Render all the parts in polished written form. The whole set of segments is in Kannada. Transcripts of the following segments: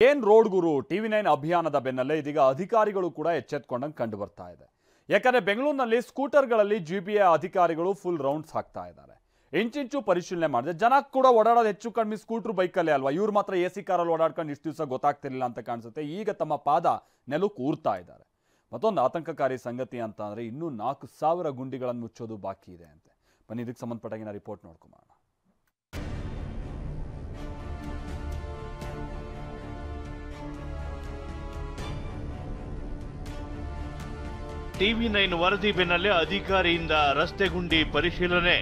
ಏನ್ ರೋಡ್ ಗುರು TV9 ಅಭಿಯಾನದ ಬೆನ್ನಲ್ಲೇ ಇದೀಗ ಅಧಿಕಾರಿಗಳು ಕೂಡ ಎಚ್ಚೆತ್ತುಕೊಂಡಂಗೆ ಕಂಡು ಬರ್ತಾ ಇದೆ. ಯಾಕಂದ್ರೆ ಬೆಂಗಳೂರಿನಲ್ಲಿ ಸ್ಕೂಟರ್ಗಳಲ್ಲಿ GBA ಅಧಿಕಾರಿಗಳು ಫುಲ್ ರೌಂಡ್ಸ್ ಹಾಕ್ತಾ ಇದ್ದಾರೆ. ಇಂಚಿಂಚು ಪರಿಶೀಲನೆ ಮಾಡಿದೆ. ಜನ ಕೂಡ ಓಡಾಡೋದು ಹೆಚ್ಚು ಕಡಿಮೆ ಸ್ಕೂಟರ್ ಬೈಕಲ್ಲೇ ಅಲ್ವಾ. ಇವ್ರು ಮಾತ್ರ AC ಕಾರಲ್ಲಿ ಓಡಾಡ್ಕೊಂಡು ಇಷ್ಟು ದಿವಸ ಗೊತ್ತಾಗ್ತಿರಲಿಲ್ಲ ಅಂತ ಕಾಣಿಸುತ್ತೆ. ಈಗ ತಮ್ಮ ಪಾದ ನೆಲಕ್ಕೆ ಊರ್ತಾ ಇದ್ದಾರೆ. ಮತ್ತೊಂದು ಆತಂಕಕಾರಿ ಸಂಗತಿ ಅಂತ ಅಂದ್ರೆ ಇನ್ನೂ 4000 ಗುಂಡಿಗಳನ್ನು ಮುಚ್ಚೋದು ಬಾಕಿ ಇದೆ ಅಂತೆ. ಬನ್ನಿ ಇದಕ್ಕೆ ಸಂಬಂಧಪಟ್ಟಾಗಿನ ರಿಪೋರ್ಟ್ ನೋಡ್ಕೊಂಬೋಣ. TV9 ವರದಿ ಬೆನ್ನಲ್ಲೇ ಅಧಿಕಾರಿಯಿಂದ ರಸ್ತೆ ಗುಂಡಿ ಪರಿಶೀಲನೆ.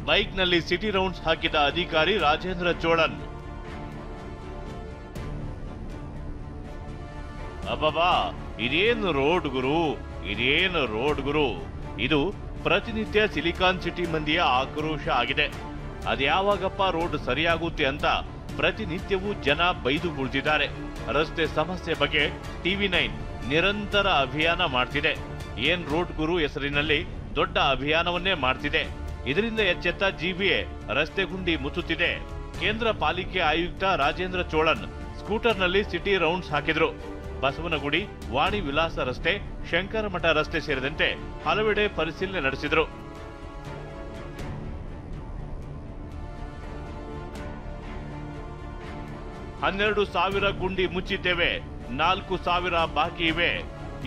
ಬೈಕ್ನಲ್ಲಿ ಸಿಟಿ ರೌಂಡ್ಸ್ ಹಾಕಿದ ಅಧಿಕಾರಿ ರಾಜೇಂದ್ರ ಚೋಳನ್. ಅಬ್ಬಬ್ಬಾ, ಇದೇನು ರೋಡ್ ಗುರು, ಇದೇನು ರೋಡ್ ಗುರು. ಇದು ಪ್ರತಿನಿತ್ಯ ಸಿಲಿಕಾನ್ ಸಿಟಿ ಮಂದಿಯ ಆಕ್ರೋಶ ಆಗಿದೆ. ಅದ್ಯಾವಾಗಪ್ಪ ರೋಡ್ ಸರಿಯಾಗುತ್ತೆ ಅಂತ ಪ್ರತಿನಿತ್ಯವೂ ಜನ ಬೈದು ಕುಳಿತಿದ್ದಾರೆ. ರಸ್ತೆ ಸಮಸ್ಯೆ ಬಗ್ಗೆ TV9 ನಿರಂತರ ಅಭಿಯಾನ ಮಾಡ್ತಿದೆ. ಏನ್ ರೋಡ್ ಗುರು ಹೆಸರಿನಲ್ಲಿ ದೊಡ್ಡ ಅಭಿಯಾನವನ್ನೇ ಮಾಡ್ತಿದೆ. ಇದರಿಂದ ಎಚ್ಚೆತ್ತ GBA ರಸ್ತೆ ಗುಂಡಿ ಮುಚ್ಚುತ್ತಿದೆ. ಕೇಂದ್ರ ಪಾಲಿಕೆ ಆಯುಕ್ತ ರಾಜೇಂದ್ರ ಚೋಳನ್ ಸ್ಕೂಟರ್ನಲ್ಲಿ ಸಿಟಿ ರೌಂಡ್ಸ್ ಹಾಕಿದ್ರು. ಬಸವನಗುಡಿ, ವಾಣಿ ವಿಲಾಸ ರಸ್ತೆ, ಶಂಕರಮಠ ರಸ್ತೆ ಸೇರಿದಂತೆ ಹಲವೆಡೆ ಪರಿಶೀಲನೆ ನಡೆಸಿದ್ರು. ಹನ್ನೆರಡು 1000 ಗುಂಡಿ ಮುಚ್ಚಿದ್ದೇವೆ, 4000 ಬಾಕಿ ಇವೆ.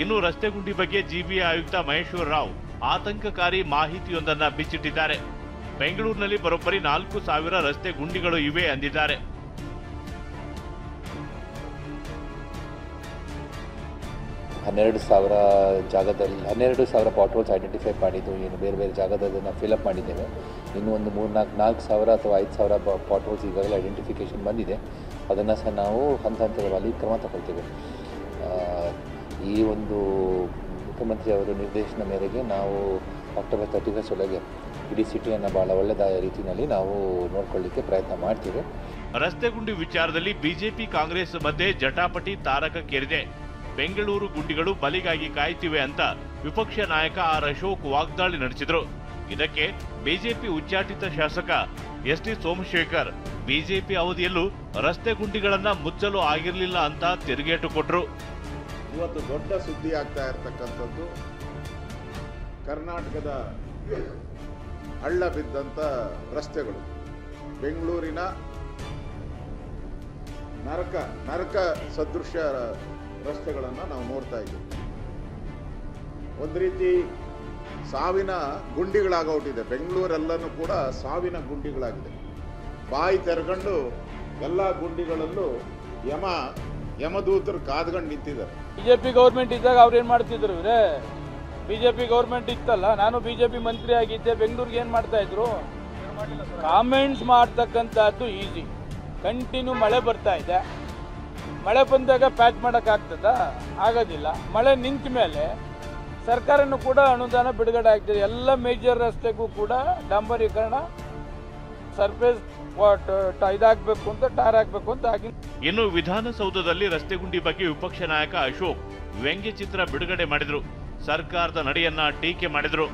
ಇನ್ನು ರಸ್ತೆ ಗುಂಡಿ ಬಗ್ಗೆ GBA ಆಯುಕ್ತ ಮಹೇಶ್ವರ ರಾವ್ ಆತಂಕಕಾರಿ ಮಾಹಿತಿಯೊಂದನ್ನ ಬಿಚ್ಚಿಟ್ಟಿದ್ದಾರೆ. ಬೆಂಗಳೂರಿನಲ್ಲಿ ಬರೋಬ್ಬರಿ 4000 ರಸ್ತೆ ಗುಂಡಿಗಳು ಇವೆ ಅಂದಿದ್ದಾರೆ. ಹನ್ನೆರಡು ಸಾವಿರ ಪಾಟ್‌ಹೋಲ್ಸ್ ಐಡೆಂಟಿಫೈ ಮಾಡಿದ್ದು, ಏನು ಬೇರೆ ಬೇರೆ ಜಾಗದನ್ನು ಫಿಲಪ್ ಮಾಡಿದ್ದೇವೆ. ಇನ್ನೂ ಒಂದು 4,000 ಅಥವಾ 5,000 ಪಾಟ್‌ಹೋಲ್ಸ್ ಈಗಾಗಲೇ ಐಡೆಂಟಿಫಿಕೇಷನ್ ಬಂದಿದೆ. ಅದನ್ನು ಸಹ ನಾವು ಹಂತವಾಗಿ ಕ್ರಮ ತಗೊಳ್ತೇವೆ. ಈ ಒಂದು ಮುಖ್ಯಮಂತ್ರಿ ಅವರ ನಿರ್ದೇಶನ ಮೇರೆಗೆ ನಾವು ಅಕ್ಟೋಬರ್ 31 ಒಳಗೆ ಇಡೀ ಸಿಟಿಯನ್ನು ಭಾಳ ಒಳ್ಳೆಯದಾದ ರೀತಿಯಲ್ಲಿ ನಾವು ನೋಡ್ಕೊಳ್ಳಿಕ್ಕೆ ಪ್ರಯತ್ನ ಮಾಡ್ತೀವಿ. ರಸ್ತೆ ಗುಂಡಿ ವಿಚಾರದಲ್ಲಿ ಬಿಜೆಪಿ ಕಾಂಗ್ರೆಸ್ ಮಧ್ಯೆ ಜಟಾಪಟಿ ತಾರಕಕ್ಕೇರಿದೆ. ಬೆಂಗಳೂರು ಗುಂಡಿಗಳು ಬಲಿಗಾಗಿ ಕಾಯ್ತಿವೆ ಅಂತ ವಿಪಕ್ಷ ನಾಯಕ ಆರ್ ಅಶೋಕ್ ವಾಗ್ದಾಳಿ ನಡೆಸಿದ್ರು. ಇದಕ್ಕೆ ಬಿಜೆಪಿ ಉಚ್ಚಾಟಿತ ಶಾಸಕ SD ಸೋಮಶೇಖರ್ ಬಿಜೆಪಿ ಅವಧಿಯಲ್ಲೂ ರಸ್ತೆ ಗುಂಡಿಗಳನ್ನ ಮುಚ್ಚಲು ಆಗಿರಲಿಲ್ಲ ಅಂತ ತಿರುಗೇಟು ಕೊಟ್ರು. ಇವತ್ತು ದೊಡ್ಡ ಸುದ್ದಿ ಆಗ್ತಾ ಇರತಕ್ಕಂಥದ್ದು ಕರ್ನಾಟಕದ ಹಳ್ಳ ಬಿದ್ದಂಥ ರಸ್ತೆಗಳು. ಬೆಂಗಳೂರಿನ ನರಕ ಸದೃಶ ರಸ್ತೆಗಳನ್ನು ನಾವು ನೋಡ್ತಾ ಇದ್ದೀವಿ. ಒಂದು ರೀತಿ ಸಾವಿನ ಗುಂಡಿಗಳಾಗೋಟಿದೆ. ಬೆಂಗಳೂರೆಲ್ಲನೂ ಕೂಡ ಸಾವಿನ ಗುಂಡಿಗಳಾಗಿದೆ. ಬಾಯಿ ತೆರೆಕೊಂಡು ಎಲ್ಲ ಗುಂಡಿಗಳಲ್ಲೂ ಯಮದೂತರು ಕಾದ್ಕೊಂಡು ನಿಂತಿದ್ದಾರೆ. ಬಿಜೆಪಿ ಗೌರ್ಮೆಂಟ್ ಇದ್ದಾಗ ಅವ್ರು ಏನ್ ಮಾಡ್ತಿದ್ರು? ಬಿಜೆಪಿ ಗೌರ್ಮೆಂಟ್ ಇತ್ತಲ್ಲ, ನಾನು ಬಿಜೆಪಿ ಮಂತ್ರಿ ಆಗಿದ್ದೆ. ಬೆಂಗಳೂರಿಗೆ ಏನ್ ಮಾಡ್ತಾ ಇದ್ರು? ಕಾಮೆಂಟ್ಸ್ ಮಾಡ್ತಕ್ಕಂಥದ್ದು ಈಸಿ. ಕಂಟಿನ್ಯೂ ಮಳೆ ಬರ್ತಾ ಇದೆ. ಮಳೆ ಬಂದಾಗ ಪ್ಯಾಚ್ ಮಾಡೋಕ್ಕಾಗ್ತದ? ಆಗೋದಿಲ್ಲ. ಮಳೆ ನಿಂತ ಮೇಲೆ ಸರ್ಕಾರನೂ ಕೂಡ ಅನುದಾನ ಬಿಡುಗಡೆ ಆಗ್ತದೆ. ಎಲ್ಲ ಮೇಜರ್ ರಸ್ತೆಗೂ ಕೂಡ ಡಾಂಬರೀಕರಣ, ಸರ್ಫೇಸ್ ಇದಾಗಬೇಕು ಅಂತ, ಟಾರ್ ಹಾಕಬೇಕು ಅಂತ ಆಗಿ. ಇನ್ನು ವಿಧಾನಸೌಧದಲ್ಲಿ ರಸ್ತೆ ಗುಂಡಿ ಬಗ್ಗೆ ವಿಪಕ್ಷ ನಾಯಕ ಅಶೋಕ್ ವ್ಯಂಗ್ಯ ಚಿತ್ರ ಬಿಡುಗಡೆ ಮಾಡಿದ್ರು. ಸರ್ಕಾರದ ನಡೆಯನ್ನ ಟೀಕೆ ಮಾಡಿದ್ರು.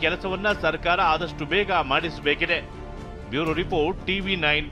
ಕೆಲಸವನ್ನ ಸರ್ಕಾರ ಆದಷ್ಟು ಬೇಗ ಮಾಡಿಸಬೇಕಿದೆ. Bureau report TV9.